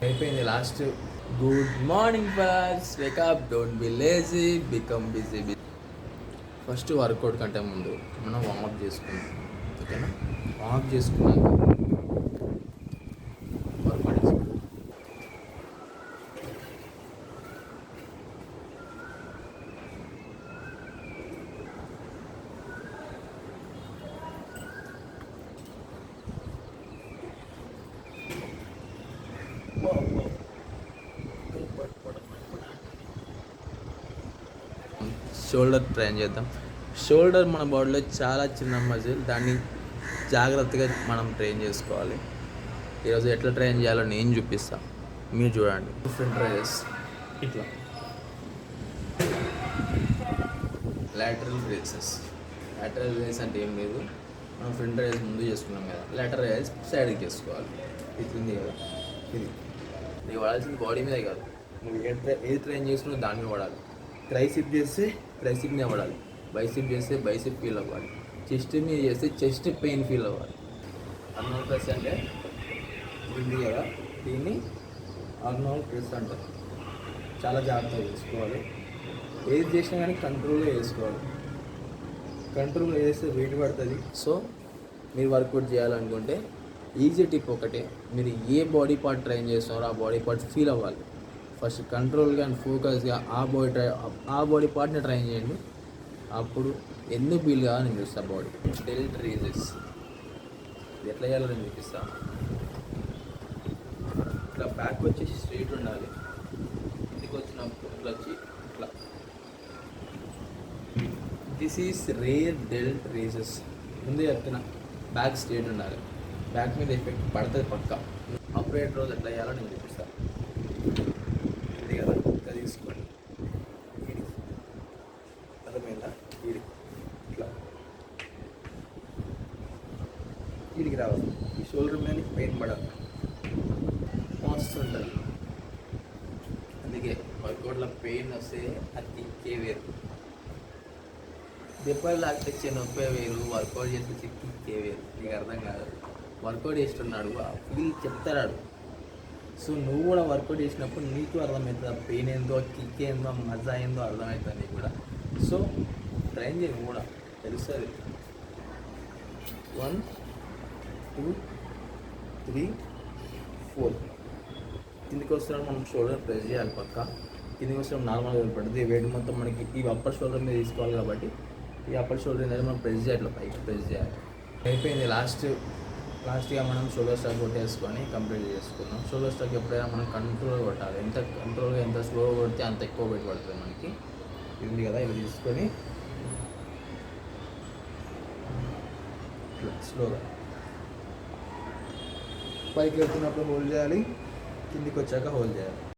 అయిపోయింది last. Good morning first, wake up, don't be lazy, become busy. First workout కంటే ముందు మనం వార్మప్ చేసుకుందాం, ఓకేనా? వార్మప్ చేసుకున్నాక వర్కౌట్ చేసుకుందాం. షోల్డర్ ట్రైన్ చేద్దాం. షోల్డర్ మన బాడీలో చాలా చిన్న మజిల్, దాన్ని జాగ్రత్తగా మనం ట్రైన్ చేసుకోవాలి. ఈరోజు ఎట్లా ట్రైన్ చేయాలో నేను చూపిస్తాను, మీరు చూడండి. ఫ్రంట్ రైజెస్ ఇట్లా, లాటరల్ రేసెస్. లాటరల్ రేస్ అంటే ఏం లేదు, మనం ఫ్రంట్ రైజ్ ముందు చేసుకున్నాం కదా, లాటరల్ రైజ్ సైడ్కి చేసుకోవాలి. ఇది ఉంది కదా, ఇది నీకు వాడాల్సింది బాడీ మీదే కాదు, నువ్వు ఏది ట్రైన్ చేసుకున్నావు దాని మీద వాడాలి. ట్రైసిప్ చేస్తే ట్రైసిప్ మీద పడాలి, బైసిప్ చేస్తే బైసిప్ ఫీల్ అవ్వాలి, చెస్ట్ మీద చేస్తే చెస్ట్ పెయిన్ ఫీల్ అవ్వాలి. అర్నాల్ ప్రెస్ అంటే ఉంది కదా, దీన్ని అర్నాల్ ప్రెస్ అంటారు. చాలా జాగ్రత్తగా చేసుకోవాలి. ఏది చేసినా కానీ కంట్రోల్గా చేసుకోవాలి. కంట్రోల్గా చేస్తే వెయిట్ పడుతుంది. సో మీరు వర్కౌట్ చేయాలనుకుంటే ఈజీ టిప్ ఒకటే, మీరు ఏ బాడీ పార్ట్ ట్రైన్ చేస్తున్నారో ఆ బాడీ పార్ట్ ఫీల్ అవ్వాలి. ఫస్ట్ కంట్రోల్గా అండ్ ఫోకస్గా ఆ బాడీ పార్ట్ని ట్రైన్ చేయండి. అప్పుడు ఎందుకు ఫీల్ కావాలో నేను చూస్తాను. బాడీ డెల్ట్ రేజెస్ ఇది ఎట్లా చేయాలో నేను చూపిస్తాను. ఇట్లా బ్యాక్ వచ్చేసి స్ట్రైట్ ఉండాలి, ఇంటికి వచ్చినప్పుడు ఇట్లా వచ్చి ఇట్లా. This is rare dwelt raises. ముందే చెప్తున్నా, బ్యాక్ స్ట్రైట్ ఉండాలి, బ్యాక్ మీద ఎఫెక్ట్ పడుతుంది పక్క. ఆపరేట్ రోజు ఎట్లా చేయాలో నేను చూపిస్తాను. ఇది కదా, ఇంకా తీసుకోండి, ఇది అర్థమైందా? ఇది ఇట్లా వీడికి రావాలి, ఈ షోల్డర్ మీద పెయిన్ పడాలి, మస్తు ఉంటుంది. అందుకే వర్కౌట్లో పెయిన్ వస్తే అది కిక్కే వేరు. దెబ్బలు లాక్కొచ్చే నొప్పే వేరు, వర్కౌట్ చేస్తే కిక్కే వేరు. నీకు అర్థం కాదు. వర్కౌట్ చేస్తున్నాడు ఆ ఫీల్ చెప్తాడు. సో నువ్వు కూడా వర్కౌట్ చేసినప్పుడు నీకు అర్థమవుతుంది, ఆ పెయిన్ ఏందో, కిక్ ఏందో, మజా ఏందో అర్థమవుతుంది నీకు కూడా. సో ట్రైన్ చేయి, కూడా తెలుస్తుంది. 1 2 3 4 కిందికి వస్తున్నాడు. మనం షోల్డర్ ప్రెస్ చేయాలి పక్క. కిందికి వస్తున్నాం నార్మల్గా పడుతుంది. వెయిట్ మొత్తం మనకి ఈ అప్పర్ షోల్డర్ మీద తీసుకోవాలి కాబట్టి ఈ అప్పర్ షోల్డర్ మీద మనం ప్రెస్ చేయాలి, ఇట్లా పైకి ప్రెస్ చేయాలి. అయిపోయింది లాస్ట్గా మనం షోల్డర్ స్ట్రక్ కొట్టేసుకొని కంప్లీట్ చేసుకున్నాం. షోల్డర్ స్ట్రక్ ఎప్పుడైనా మనం కంట్రోల్ కొట్టాలి. ఎంత కంట్రోల్గా ఎంత స్లోగా కొడితే అంత ఎక్కువ వెయిట్ పడుతుంది మనకి. ఇది కదా, ఇది తీసుకొని స్లోగా పైకి వెళ్తున్నప్పుడు హోల్డ్ చేయాలి, కిందికి వచ్చాక హోల్డ్ చేయాలి.